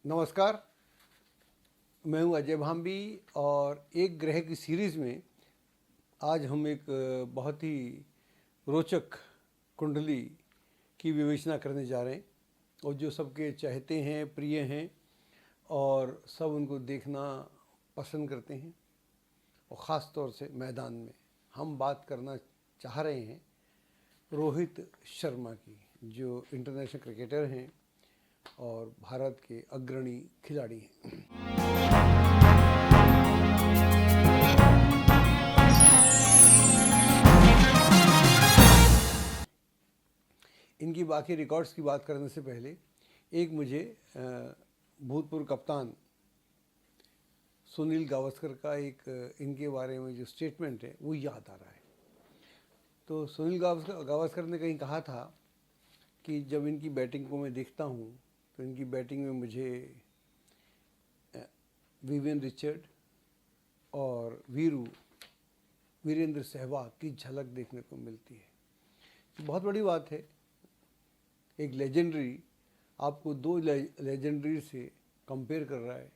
नमस्कार। मैं हूं अजय भांबी और एक ग्रह की सीरीज़ में आज हम एक बहुत ही रोचक कुंडली की विवेचना करने जा रहे हैं और जो सबके चाहते हैं, प्रिय हैं और सब उनको देखना पसंद करते हैं। और ख़ास तौर से मैदान में हम बात करना चाह रहे हैं रोहित शर्मा की, जो इंटरनेशनल क्रिकेटर हैं और भारत के अग्रणी खिलाड़ी हैं। इनकी बाकी रिकॉर्ड्स की बात करने से पहले एक मुझे भूतपूर्व कप्तान सुनील गावस्कर का एक इनके बारे में जो स्टेटमेंट है वो याद आ रहा है। तो सुनील गावस्कर ने कहीं कहा था कि जब इनकी बैटिंग को मैं देखता हूँ तो इनकी बैटिंग में मुझे विवियन रिचर्ड और वीरेंद्र सहवाग की झलक देखने को मिलती है। तो बहुत बड़ी बात है, एक लेजेंडरी आपको दो लेजेंडरी से कंपेयर कर रहा है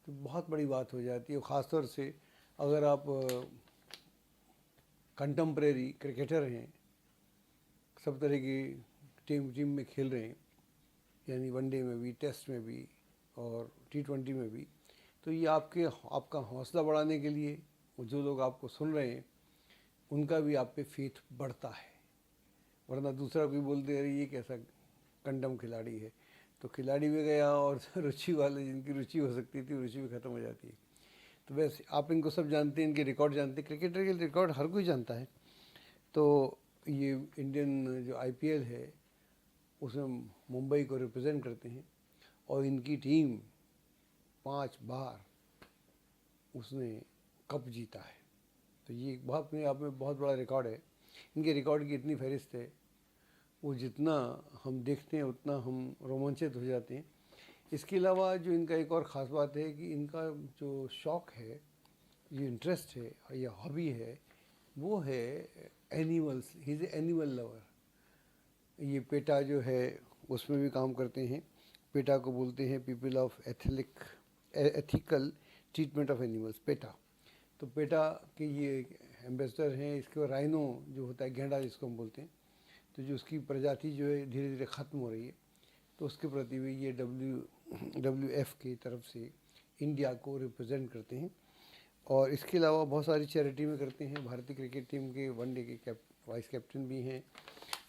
तो बहुत बड़ी बात हो जाती है। ख़ासतौर से अगर आप कंटेम्प्रेरी क्रिकेटर हैं, सब तरह की टीम में खेल रहे हैं, यानी वनडे में भी, टेस्ट में भी और T20 में भी, तो ये आपका हौसला बढ़ाने के लिए जो लोग आपको सुन रहे हैं उनका भी आप पे फेथ बढ़ता है। वरना दूसरा कोई बोलते अरे ये कैसा कंडम खिलाड़ी है, तो खिलाड़ी भी गया और रुचि वाले जिनकी रुचि हो सकती थी रुचि भी ख़त्म हो जाती है। तो वैसे आप इनको सब जानते हैं, इनके रिकॉर्ड जानते हैं, क्रिकेटर के रिकॉर्ड हर कोई जानता है। तो ये इंडियन जो IPL है उसमें मुंबई को रिप्रेजेंट करते हैं और इनकी टीम 5 बार उसने कप जीता है। तो ये बहुत अपने आप में बहुत बड़ा रिकॉर्ड है। इनके रिकॉर्ड की इतनी फहरिस्त है, वो जितना हम देखते हैं उतना हम रोमांचित हो जाते हैं। इसके अलावा जो इनका एक और ख़ास बात है कि इनका जो शौक़ है, ये इंटरेस्ट है, ये हॉबी है, वो है animals. He is a animal lover. ये पेटा जो है उसमें भी काम करते हैं। पेटा को बोलते हैं people of ethical treatment of animals, PETA. तो पेटा के ये एम्बेसडर हैं। इसके राइनो जो होता है, गेंडा जिसको हम बोलते हैं, तो जो उसकी प्रजाति जो है धीरे धीरे ख़त्म हो रही है, तो उसके प्रति भी ये WWF की तरफ से इंडिया को रिप्रेजेंट करते हैं। और इसके अलावा बहुत सारी चैरिटी में करते हैं। भारतीय क्रिकेट टीम के वनडे के वाइस कैप्टन भी हैं।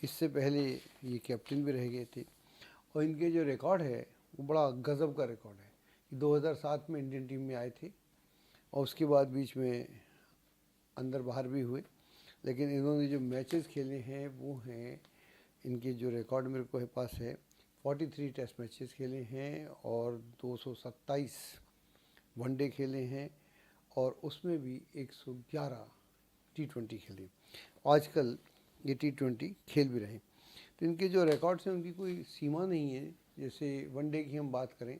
इससे पहले ये कैप्टन भी रह गए थे। और इनके जो रिकॉर्ड है वो बड़ा गज़ब का रिकॉर्ड है। 2007 में इंडियन टीम में आए थे और उसके बाद बीच में अंदर बाहर भी हुए, लेकिन इन्होंने जो मैचेस खेले हैं वो हैं, इनके जो रिकॉर्ड मेरे को पास है, 43 टेस्ट मैचेस खेले हैं और 227 वनडे खेले हैं और उसमें भी 111 T20 खेले। आजकल ये T20 खेल भी रहे। तो इनके जो रिकॉर्ड्स हैं उनकी कोई सीमा नहीं है। जैसे वनडे की हम बात करें,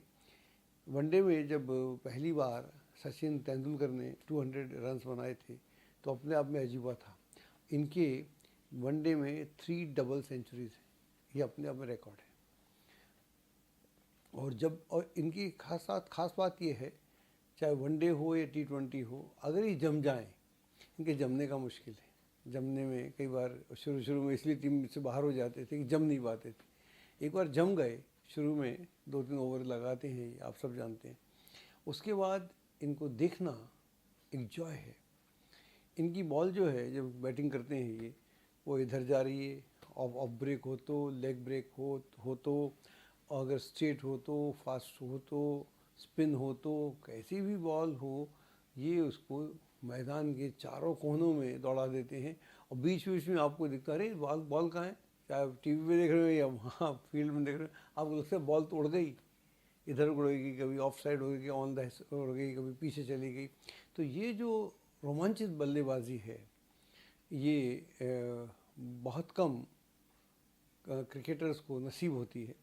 वनडे में जब पहली बार सचिन तेंदुलकर ने 200 रन्स बनाए थे तो अपने आप में अजीबा था। इनके वनडे में 3 डबल सेंचुरीज हैं, ये अपने आप में रिकॉर्ड है। और इनकी खास बात ये है, चाहे वनडे हो या T20 हो, अगर ये जम जाएं, इनके जमने का मुश्किल है। जमने में कई बार शुरू में इसलिए टीम से बाहर हो जाते थे कि जम नहीं पाते थे। एक बार जम गए, शुरू में 2-3 ओवर लगाते हैं, आप सब जानते हैं। उसके बाद इनको देखना एक जॉय है। इनकी बॉल जो है जब बैटिंग करते हैं ये, वो इधर जा रही है, ऑफ ब्रेक हो तो, लेग ब्रेक हो तो, अगर स्ट्रेट हो तो, फास्ट हो तो, स्पिन हो तो, कैसी भी बॉल हो, ये उसको मैदान के चारों कोनों में दौड़ा देते हैं। और बीच बीच में आपको दिखता है, अरे बॉल कहाँ है, चाहे TV में देख रहे हो या वहाँ फील्ड में देख रहे हो, आपको लगता है बॉल तो उड़ गई, इधर उड़ गई, कभी ऑफ साइड हो गई, ऑन द उड़ गई, कभी पीछे चली गई। तो ये जो रोमांचित बल्लेबाजी है, ये बहुत कम क्रिकेटर्स को नसीब होती है।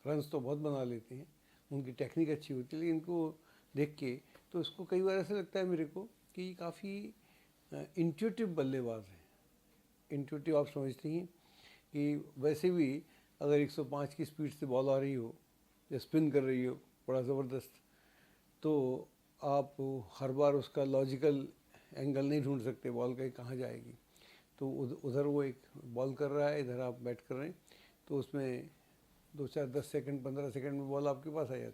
रन्स तो बहुत बना लेते हैं, उनकी टेक्निक अच्छी होती है, लेकिन इनको देख के तो इसको कई बार ऐसा लगता है मेरे को कि ये काफ़ी इंट्यूटिव बल्लेबाज हैं। इंट्यूटिव आप समझते हैं कि वैसे भी अगर 105 की स्पीड से बॉल आ रही हो या स्पिन कर रही हो बड़ा ज़बरदस्त, तो आप हर बार उसका लॉजिकल एंगल नहीं ढूंढ सकते बॉल का कहाँ जाएगी। तो उधर वो एक बॉल कर रहा है, इधर आप बैट कर रहे हैं, तो उसमें 2 4 10 सेकंड 15 सेकंड में बॉल आपके पास आ जाती है।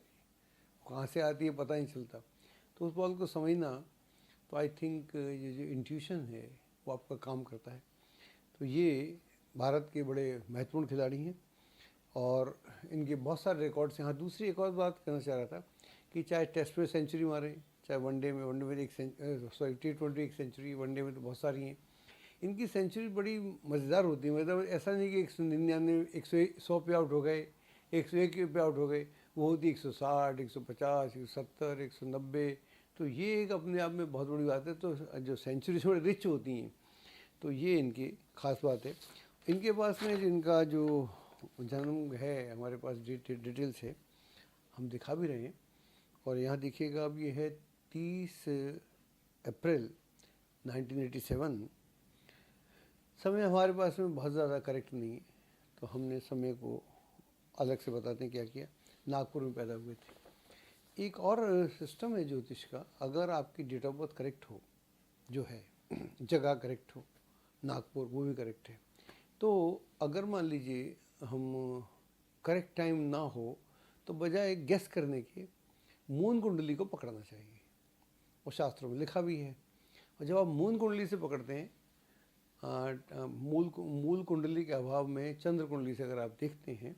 कहाँ से आती है पता नहीं चलता। तो उस बॉल को समझना, तो आई थिंक ये जो इंट्यूशन है वो आपका काम करता है। तो ये भारत के बड़े महत्वपूर्ण खिलाड़ी हैं और इनके बहुत सारे रिकॉर्ड्स हैं। हाँ, दूसरी एक और बात कहना चाह रहा था कि चाहे टेस्ट में सेंचुरी मारे, चाहे वनडे में एक T20 एक सेंचुरी, वनडे में तो बहुत सारी हैं। इनकी सेंचुरी बड़ी मज़ेदार होती है, मतलब ऐसा नहीं कि 199 100 पे आउट हो गए, 101 पे आउट हो गए, वो होती 160 150 170 190। तो ये एक अपने आप में बहुत बड़ी बात है। तो जो सेंचुरी थोड़ी रिच होती हैं, तो ये इनकी ख़ास बात है। इनके पास में जिनका जो जन्म है हमारे पास डिटेल्स है, हम दिखा भी रहे हैं। और यहाँ देखिएगा, अब ये है 30 अप्रैल 1987। समय हमारे पास में बहुत ज़्यादा करेक्ट नहीं है, तो हमने समय को अलग से बताते हैं क्या किया। नागपुर में पैदा हुए थे। एक और सिस्टम है ज्योतिष का, अगर आपकी डेट ऑफ बर्थ करेक्ट हो, जो है जगह करेक्ट हो, नागपुर वो भी करेक्ट है, तो अगर मान लीजिए हम करेक्ट टाइम ना हो, तो बजाय गेस करने के मून कुंडली को पकड़ना चाहिए। और शास्त्रों में लिखा भी है। और जब आप मून कुंडली से पकड़ते हैं, मूल कुंडली के अभाव में चंद्र कुंडली से अगर आप देखते हैं,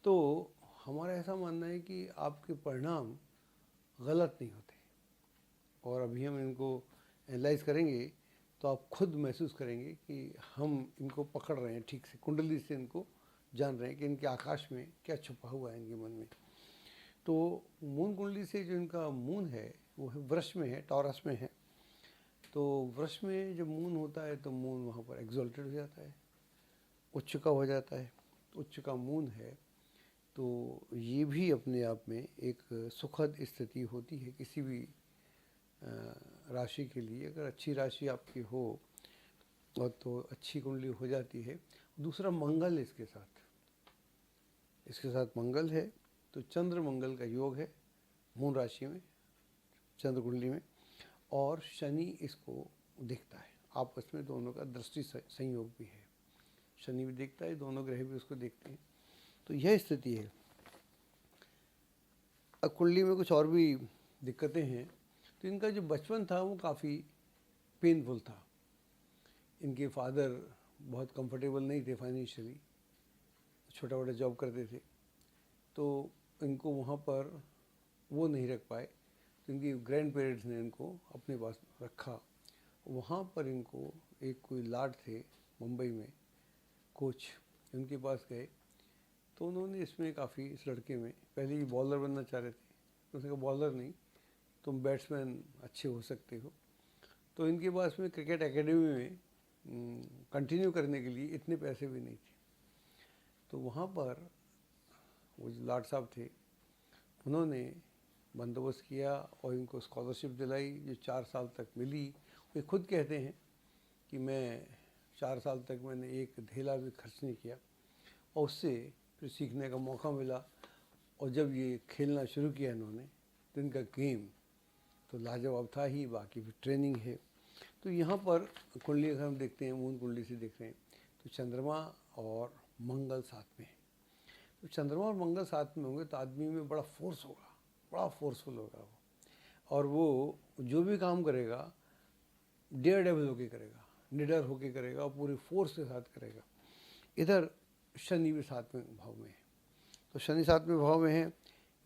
तो हमारा ऐसा मानना है कि आपके परिणाम गलत नहीं होते। और अभी हम इनको एनालाइज करेंगे तो आप खुद महसूस करेंगे कि हम इनको पकड़ रहे हैं ठीक से, कुंडली से इनको जान रहे हैं कि इनके आकाश में क्या छुपा हुआ है इनके मन में। तो मून कुंडली से जो इनका मून है वो है वृष में है, टॉरस में है। तो वृष में जब मून होता है तो मून वहाँ पर एग्जॉल्टेड हो जाता है, उच्च का हो जाता है। उच्च का मून है, तो ये भी अपने आप में एक सुखद स्थिति होती है किसी भी राशि के लिए। अगर अच्छी राशि आपकी हो और तो अच्छी कुंडली हो जाती है। दूसरा मंगल इसके साथ मंगल है, तो चंद्र मंगल का योग है मून राशि में, चंद्र कुंडली में। और शनि इसको देखता है, आपस में दोनों का दृष्टि संयोग भी है, शनि भी देखता है, दोनों ग्रह भी उसको देखते हैं। तो यह स्थिति है। अब कुंडली में कुछ और भी दिक्कतें हैं। तो इनका जो बचपन था वो काफ़ी पेनफुल था। इनके फादर बहुत कंफर्टेबल नहीं थे फाइनेंशियली, छोटा मोटा जॉब करते थे, तो इनको वहाँ पर वो नहीं रख पाए। तो इनकी ग्रैंड पेरेंट्स ने इनको अपने पास रखा। वहाँ पर इनको एक कोई लाट थे मुंबई में, कोच, उनके पास गए। तो उन्होंने इसमें काफ़ी, इस लड़के में पहले ही बॉलर बनना चाह रहे थे, तो उसने कहा बॉलर नहीं, तुम बैट्समैन अच्छे हो सकते हो। तो इनके पास में क्रिकेट एकेडमी में कंटिन्यू करने के लिए इतने पैसे भी नहीं थे। तो वहाँ पर वो जो लाट साहब थे, उन्होंने बंदोबस्त किया और इनको स्कॉलरशिप दिलाई जो 4 साल तक मिली। वे खुद कहते हैं कि मैं 4 साल तक मैंने एक धेला भी खर्च नहीं किया, और उससे फिर सीखने का मौका मिला। और जब ये खेलना शुरू किया इन्होंने, तो इनका गेम तो लाजवाब था ही, बाकी फिर ट्रेनिंग है। तो यहाँ पर कुंडली अगर हम देखते हैं, मून कुंडली से देख रहे हैं, तो चंद्रमा और मंगल साथ में है। तो चंद्रमा और मंगल साथ में होंगे तो आदमी में बड़ा फोर्स होगा, बड़ा फोर्सफुल होगा वो, और वो जो भी काम करेगा डेयर डेविल होके करेगा, निडर होके करेगा और पूरी फोर्स के साथ करेगा। इधर शनि भी 7वें भाव में है, तो शनि 7वें भाव में है।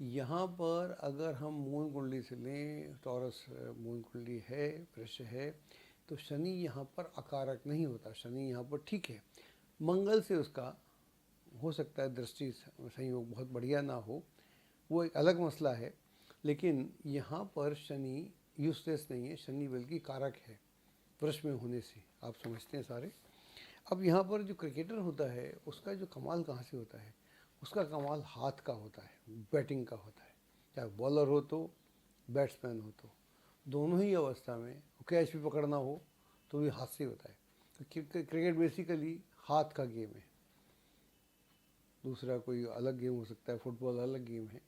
यहाँ पर अगर हम मून कुंडली से लें, टॉरस मून कुंडली है, वृष है, तो शनि यहाँ पर अकारक नहीं होता, शनि यहाँ पर ठीक है। मंगल से उसका हो सकता है दृष्टि संयोग बहुत बढ़िया ना हो, वो एक अलग मसला है। लेकिन यहाँ पर शनि यूजलेस नहीं है, शनि बल्कि कारक है वृष में होने से, आप समझते हैं सारे। अब यहाँ पर जो क्रिकेटर होता है उसका जो कमाल कहाँ से होता है, उसका कमाल हाथ का होता है, बैटिंग का होता है। चाहे बॉलर हो तो बैट्समैन हो तो, दोनों ही अवस्था में कैच भी पकड़ना हो तो भी हाथ से होता है। तो क्रिकेट बेसिकली हाथ का गेम है। दूसरा कोई अलग गेम हो सकता है, फुटबॉल अलग गेम है,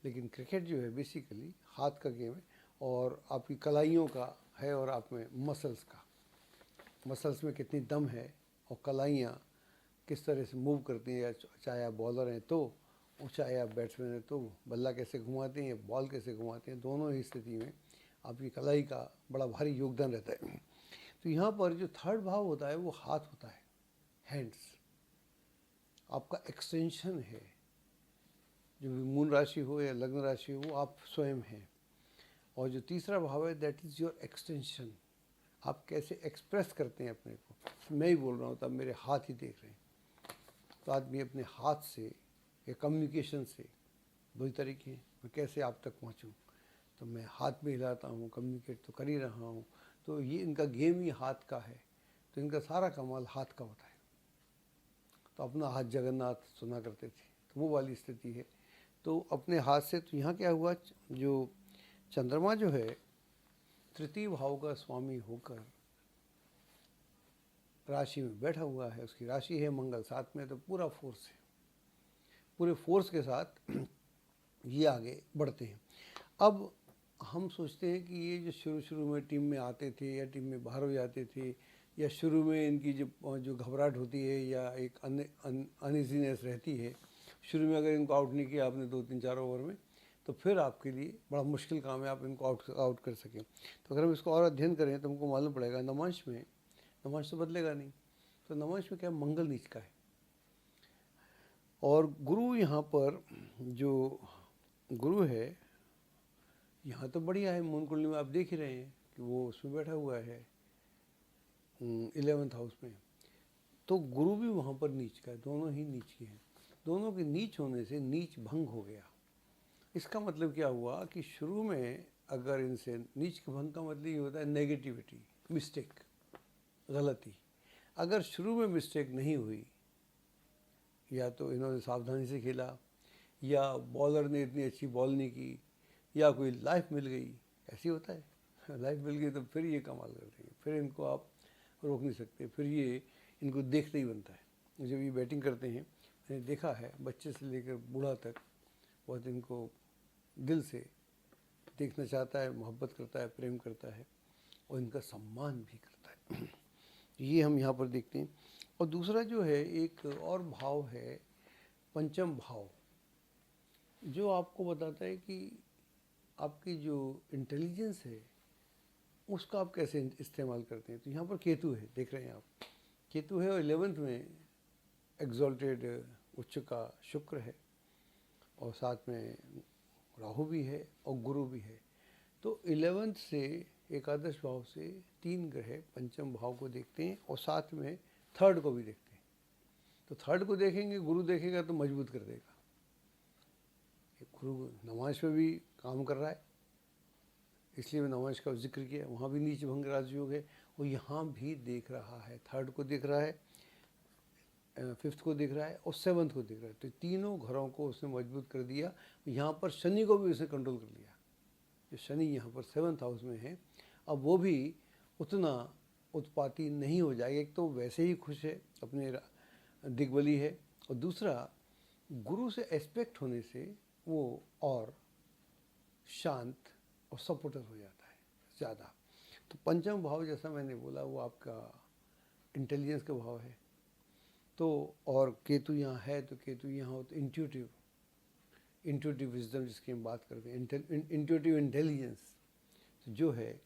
लेकिन क्रिकेट जो है बेसिकली हाथ का गेम है और आपकी कलाइयों का है और आप में मसल्स का, मसल्स में कितनी दम है और कलाइयाँ किस तरह से मूव करती हैं, या चाहे आप बॉलर हैं तो, और चाहे आप बैट्समैन हैं तो बल्ला कैसे घुमाते हैं, बॉल कैसे घुमाते हैं, दोनों ही स्थिति में आपकी कलाई का बड़ा भारी योगदान रहता है। तो यहाँ पर जो थर्ड भाव होता है वो हाथ होता है, हैंड्स, आपका एक्सटेंशन है। जो भी मून राशि हो या लग्न राशि हो, वो आप स्वयं हैं। और जो तीसरा भाव है दैट इज़ योर एक्सटेंशन, आप कैसे एक्सप्रेस करते हैं अपने को। मैं ही बोल रहा हूँ तब मेरे हाथ ही देख रहे हैं, तो आदमी अपने हाथ से या कम्युनिकेशन से, दो ही तरीके हैं, मैं कैसे आप तक पहुँचूँ, तो मैं हाथ में हिलाता हूँ, कम्युनिकेट तो कर ही रहा हूँ। तो ये इनका गेम ही हाथ का है, तो इनका सारा कमाल हाथ का होता है। तो अपना हाथ जगन्नाथ सुना करते थे, तो वो वाली स्थिति है। तो अपने हाथ से, तो यहाँ क्या हुआ, जो चंद्रमा जो है तृतीय भाव का स्वामी होकर राशि में बैठा हुआ है, उसकी राशि है मंगल, साथ में तो पूरा फोर्स है, पूरे फोर्स के साथ ये आगे बढ़ते हैं। अब हम सोचते हैं कि ये जो शुरू शुरू में टीम में आते थे या टीम में बाहर हो जाते थे, या शुरू में इनकी जो घबराहट होती है या एक अनइजीनेस रहती है, शुरू में अगर इनको आउट नहीं किया आपने 2-3-4 ओवर में, तो फिर आपके लिए बड़ा मुश्किल काम है आप इनको आउट कर सकें। तो अगर हम इसको और अध्ययन करें तो हमको मालूम पड़ेगा नवंश में, नवंश तो बदलेगा नहीं, तो नवंश में क्या मंगल नीच का है, और गुरु यहाँ पर जो गुरु है यहाँ तो बढ़िया है, मून कुंडली में आप देख ही रहे हैं कि वो उसमें बैठा हुआ है 11th हाउस में। तो गुरु भी वहाँ पर नीच का है, दोनों ही नीच के हैं। दोनों के नीच होने से नीच भंग हो गया। इसका मतलब क्या हुआ कि शुरू में अगर इनसे, नीच के भंग का मतलब ये होता है नेगेटिविटी, मिस्टेक, गलती। अगर शुरू में मिस्टेक नहीं हुई, या तो इन्होंने सावधानी से खेला, या बॉलर ने इतनी अच्छी बॉल नहीं की, या कोई लाइफ मिल गई, ऐसे होता है लाइफ मिल गई तो फिर ये कमाल कर देंगे, फिर इनको आप रोक नहीं सकते, फिर ये इनको देखते ही बनता है। जब ये बैटिंग करते हैं मैंने देखा है, बच्चे से लेकर बूढ़ा तक बहुत इनको दिल से देखना चाहता है, मोहब्बत करता है, प्रेम करता है और इनका सम्मान भी करता है। ये हम यहाँ पर देखते हैं। और दूसरा जो है एक और भाव है पंचम भाव, जो आपको बताता है कि आपकी जो इंटेलिजेंस है उसका आप कैसे इस्तेमाल करते हैं। तो यहाँ पर केतु है, देख रहे हैं आप, केतु है और 11th में एग्जॉल्टेड उच्च का शुक्र है, और साथ में राहु भी है और गुरु भी है। तो 11th से एकादश भाव से 3 ग्रह पंचम भाव को देखते हैं और साथ में थर्ड को भी देखते हैं। तो थर्ड को देखेंगे, गुरु देखेगा तो मजबूत कर देगा। गुरु नवांश में भी काम कर रहा है, इसलिए मैं नवांश का जिक्र किया, वहाँ भी नीच भंग राजयोग है, और यहाँ भी देख रहा है, थर्ड को देख रहा है, 5th को देख रहा है और 7th को देख रहा है। तो तीनों घरों को उसने मजबूत कर दिया। यहाँ पर शनि को भी उसने कंट्रोल कर लिया, जो शनि यहाँ पर 7th हाउस में है, अब वो भी उतना उत्पाती नहीं हो जाएगा। एक तो वैसे ही खुश है, अपने दिग्बली है, और दूसरा गुरु से एस्पेक्ट होने से वो और शांत और सपोर्टर हो जाता है ज़्यादा। तो पंचम भाव जैसा मैंने बोला वो आपका इंटेलिजेंस का भाव है। तो और केतु यहाँ है, तो केतु यहाँ हो तो इंट्यूटिव विजडम जिसकी हम बात करते हैं, इंट्यूटिव इंटेलिजेंस जो है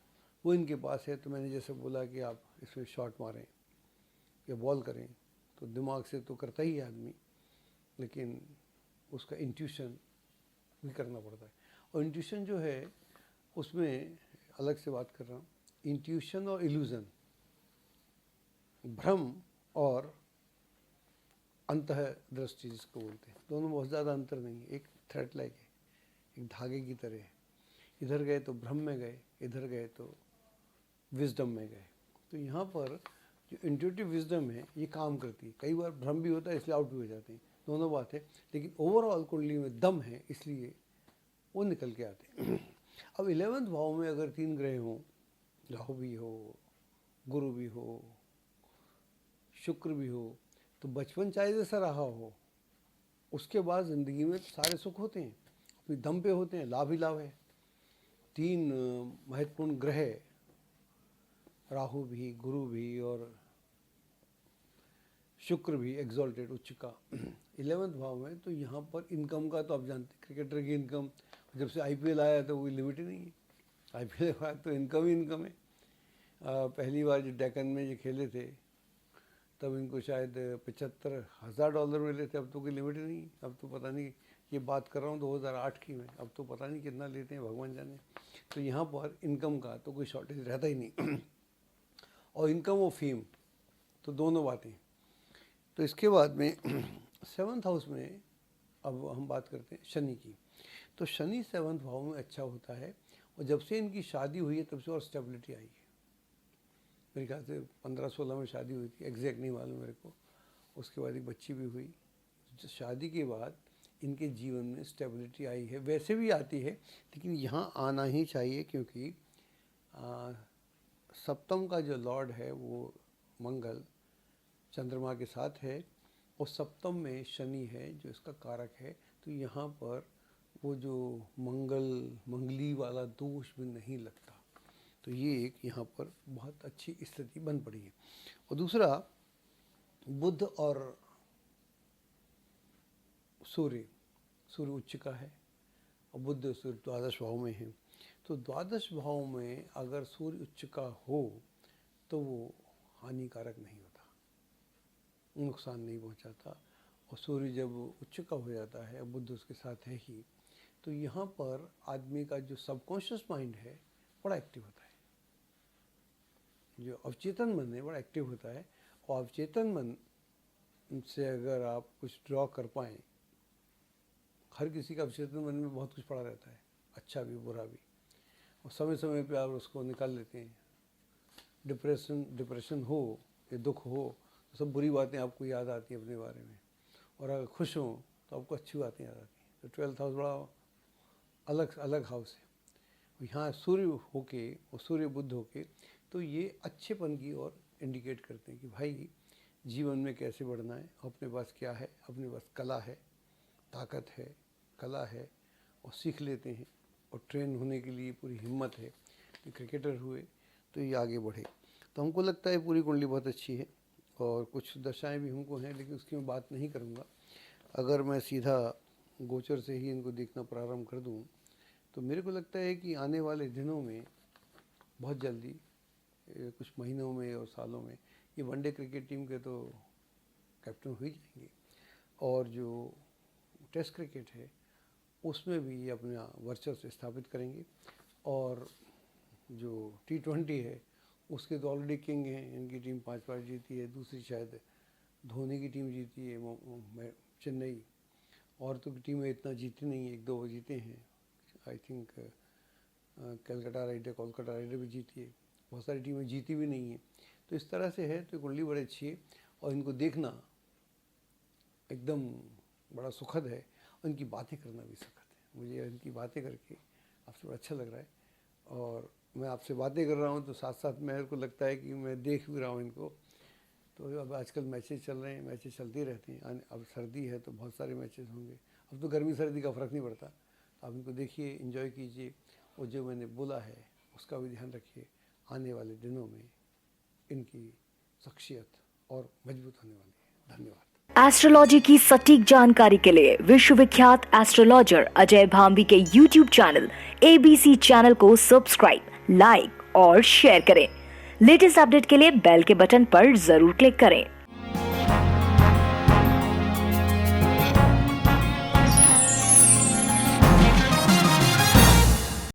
वो इनके पास है। तो मैंने जैसे बोला कि आप इसमें शॉट मारें या बॉल करें तो दिमाग से तो करता ही है आदमी, लेकिन उसका इंट्यूशन भी करना पड़ता है। और इंट्यूशन जो है उसमें अलग से बात कर रहा हूँ, इंट्यूशन और इल्यूज़न, भ्रम और अंतः दृष्टि जिसको बोलते हैं, दोनों बहुत ज़्यादा अंतर नहीं है, एक थ्रेड लाइक है, एक धागे की तरह है। इधर गए तो भ्रम में गए, इधर गए तो विजडम में गए। तो यहाँ पर जो इंट्यूटिव विजडम है ये काम करती है, कई बार भ्रम भी होता है इसलिए आउट भी हो जाते हैं, दोनों बात है, लेकिन ओवरऑल कुंडली में दम है इसलिए वो निकल के आते हैं। अब 11th भाव में अगर 3 ग्रह हों, राहु भी हो, गुरु भी हो, शुक्र भी हो, तो बचपन चाहे जैसा रहा हो उसके बाद ज़िंदगी में सारे सुख होते हैं, अपनी दम पे होते हैं, लाभ ही लाभ है। 3 महत्वपूर्ण ग्रह, राहु भी, गुरु भी और शुक्र भी एग्जॉल्टेड उच्च का 11वें भाव में, तो यहाँ पर इनकम का तो आप जानते हैं, क्रिकेटर की इनकम जब से IPL आया तो कोई लिमिट ही नहीं है। IPL के बाद तो इनकम ही इनकम है। पहली बार जब डेक्कन में ये खेले थे तब इनको शायद $75,000 मिले थे, अब तो कोई लिमिट ही नहीं है। अब तो पता नहीं, ये बात कर रहा हूँ 2008 की मैं, अब तो पता नहीं कितना लेते हैं भगवान जाने। तो यहाँ पर इनकम का तो कोई शॉर्टेज रहता ही नहीं और इनकम और फेम तो दोनों बातें। तो इसके बाद में 7th हाउस में अब हम बात करते हैं शनि की। तो शनि 7th भाव में अच्छा होता है और जब से इनकी शादी हुई है तब से और स्टेबिलिटी आई है। मेरे ख्याल से 15-16 में शादी हुई थी, एग्जैक्ट नहीं मालूम मेरे को। उसके बाद एक बच्ची भी हुई। शादी के बाद इनके जीवन में स्टेबिलिटी आई है, वैसे भी आती है लेकिन यहाँ आना ही चाहिए क्योंकि सप्तम का जो लॉर्ड है वो मंगल चंद्रमा के साथ है और सप्तम में शनि है जो इसका कारक है। तो यहाँ पर वो जो मंगली वाला दोष भी नहीं लगता। तो ये एक यहाँ पर बहुत अच्छी स्थिति बन पड़ी है। और दूसरा, बुध और सूर्य उच्च का है और बुध सूर्य द्वादश भाव में है। तो द्वादश भाव में अगर सूर्य उच्च का हो तो वो हानिकारक नहीं होता, नुकसान नहीं पहुंचाता। और सूर्य जब उच्च का हो जाता है, बुध उसके साथ है ही, तो यहाँ पर आदमी का जो सबकॉन्शियस माइंड है बड़ा एक्टिव होता है, जो अवचेतन मन है बड़ा एक्टिव होता है। और अवचेतन मन से अगर आप कुछ ड्रॉ कर पाएँ, हर किसी का अवचेतन मन में बहुत कुछ पड़ा रहता है, अच्छा भी बुरा भी, और समय समय पे आप उसको निकाल लेते हैं। डिप्रेशन हो या दुख हो तो सब बुरी बातें आपको याद आती हैं अपने बारे में, और अगर खुश हो तो आपको अच्छी बातें याद आती हैं। तो 12th हाउस बड़ा अलग हाउस है। यहाँ सूर्य होके और सूर्य बुध होके तो ये अच्छेपन की ओर इंडिकेट करते हैं कि भाई जीवन में कैसे बढ़ना है, अपने पास क्या है, अपने पास कला है, ताकत है, कला है और सीख लेते हैं और ट्रेन होने के लिए पूरी हिम्मत है। तो क्रिकेटर हुए तो ये आगे बढ़े। तो हमको लगता है पूरी कुंडली बहुत अच्छी है और कुछ दशाएं भी हमको हैं, लेकिन उसकी मैं बात नहीं करूँगा। अगर मैं सीधा गोचर से ही इनको देखना प्रारंभ कर दूँ तो मेरे को लगता है कि आने वाले दिनों में बहुत जल्दी, कुछ महीनों में और सालों में, ये वनडे क्रिकेट टीम के तो कैप्टन हो ही जाएंगे और जो टेस्ट क्रिकेट है उसमें भी ये अपना वर्चस्व स्थापित करेंगे। और जो T20 है उसके तो ऑलरेडी किंग हैं, इनकी टीम 5 बार जीती है, दूसरी शायद धोनी की टीम जीती है चेन्नई, और तो टीमें इतना जीती नहीं है, 1-2 जीते हैं। आई थिंक कोलकाता राइडर भी जीती है, बहुत सारी टीमें जीती भी नहीं है। तो इस तरह से है, तो कुंडली बड़ी अच्छी है और इनको देखना एकदम बड़ा सुखद है और इनकी बातें करना भी सुखद है। मुझे इनकी बातें करके आपसे बड़ा अच्छा लग रहा है और मैं आपसे बातें कर रहा हूँ तो साथ साथ मेरे को लगता है कि मैं देख भी रहा हूँ इनको। तो अब आजकल मैचेस चल रहे हैं, मैचेस चलते रहते हैं। अब सर्दी है तो बहुत सारे मैचेस होंगे, अब तो गर्मी सर्दी का फ़र्क नहीं पड़ता। आप इनको देखिए, एंजॉय कीजिए और जो मैंने बोला है उसका भी ध्यान रखिए। आने वाले दिनों में इनकी शख्सियत और मजबूत होने वाली है। धन्यवाद। एस्ट्रोलॉजी की सटीक जानकारी के लिए विश्वविख्यात एस्ट्रोलॉजर अजय भांबी के YouTube चैनल ABC चैनल को सब्सक्राइब, लाइक और शेयर करें। लेटेस्ट अपडेट के लिए बेल के बटन पर जरूर क्लिक करें।